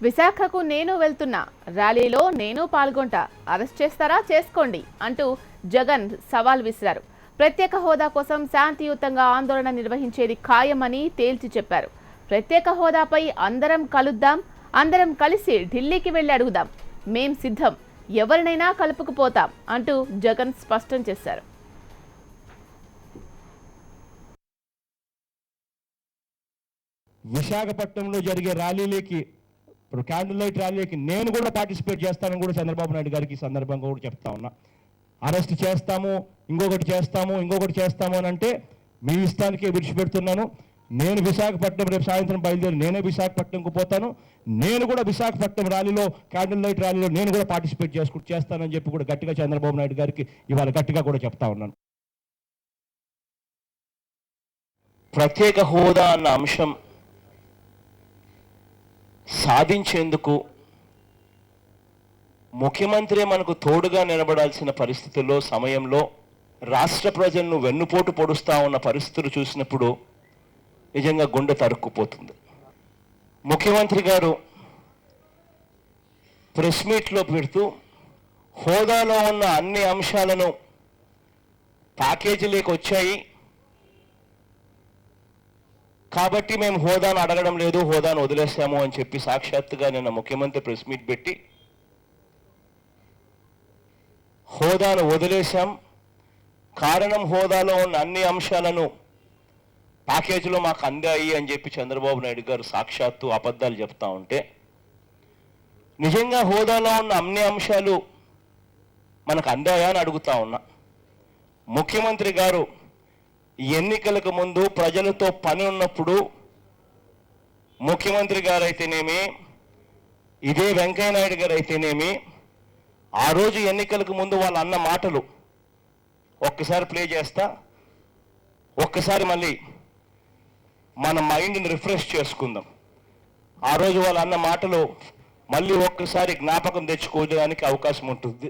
విశాఖకు నేను వెళ్తున్నా, ర్యాలీలో నేను పాల్గొంటా, అరెస్ట్ చేస్తారా చేసుకోండి అంటూ జగన్ సవాల్ విసిరారు. ప్రత్యేక హోదా కోసం శాంతియుతంగా ఆందోళన నిర్వహించేది ఖాయమని తేల్చి చెప్పారు. ప్రత్యేక హోదాపై అందరం కలుద్దాం, అందరం కలిసి ఢిల్లీకి వెళ్లి అడుగుదాం, మేం సిద్ధం, ఎవరినైనా కలుపుకుపోతాం అంటూ జగన్ స్పష్టం చేశారు. విశాఖపట్నంలో జరిగే ర్యాలీలకి, ఇప్పుడు క్యాండిల్ లైట్ ర్యాలీకి నేను కూడా పార్టిసిపేట్ చేస్తానని కూడా చంద్రబాబు నాయుడు గారికి ఈ సందర్భంగా కూడా చెప్తా ఉన్నా. అరెస్ట్ చేస్తాము, ఇంకొకటి చేస్తాము అని అంటే మీ ఇష్టానికే విడిచిపెడుతున్నాను. నేను విశాఖపట్నం రేపు సాయంత్రం బయలుదేరి నేనే విశాఖపట్నంకు పోతాను. నేను కూడా విశాఖపట్నం ర్యాలీలో, క్యాండిల్ లైట్ ర్యాలీలో నేను కూడా పార్టిసిపేట్ చేస్తానని చెప్పి కూడా గట్టిగా చంద్రబాబు నాయుడు గారికి ఇవాళ గట్టిగా కూడా చెప్తా ఉన్నాను. ప్రత్యేక హోదా అన్న అంశం సాధించేందుకు ముఖ్యమంత్రి మనకు తోడుగా నిలబడాల్సిన పరిస్థితుల్లో, సమయంలో రాష్ట్ర ప్రజలను వెన్నుపోటు పొడుస్తా ఉన్న పరిస్థితులు చూసినప్పుడు నిజంగా గుండె తరుక్కుపోతుంది. ముఖ్యమంత్రి గారు ప్రెస్ మీట్లో పెడుతూ హోదాలో ఉన్న అన్ని అంశాలను ప్యాకేజీలోకి వచ్చాయి కాబట్టి మేము హోదాను అడగడం లేదు, హోదాను వదిలేసాము అని చెప్పి సాక్షాత్తుగా నిన్న ముఖ్యమంత్రి ప్రెస్ మీట్ పెట్టి హోదాను వదిలేశాం, కారణం హోదాలో ఉన్న అన్ని అంశాలను ప్యాకేజీలో మాకు అందాయి అని చెప్పి చంద్రబాబు నాయుడు గారు సాక్షాత్తు అబద్ధాలు చెప్తా ఉంటే, నిజంగా హోదాలో ఉన్న అన్ని అంశాలు మనకు అందాయా అని అడుగుతా ఉన్నా. ముఖ్యమంత్రి గారు ఎన్నికలకు ముందు ప్రజలతో పని ఉన్నప్పుడు ముఖ్యమంత్రి గారు అయితేనేమి, ఇదే వెంకయ్య నాయుడు గారు అయితేనేమి, ఆ రోజు ఎన్నికలకు ముందు వాళ్ళు అన్న మాటలు ఒక్కసారి ప్లే చేస్తా, ఒక్కసారి మళ్ళీ మన మైండ్ని రిఫ్రెష్ చేసుకుందాం. ఆ రోజు వాళ్ళు అన్న మాటలు మళ్ళీ ఒక్కసారి జ్ఞాపకం తెచ్చుకోవడానికి అవకాశం ఉంటుంది.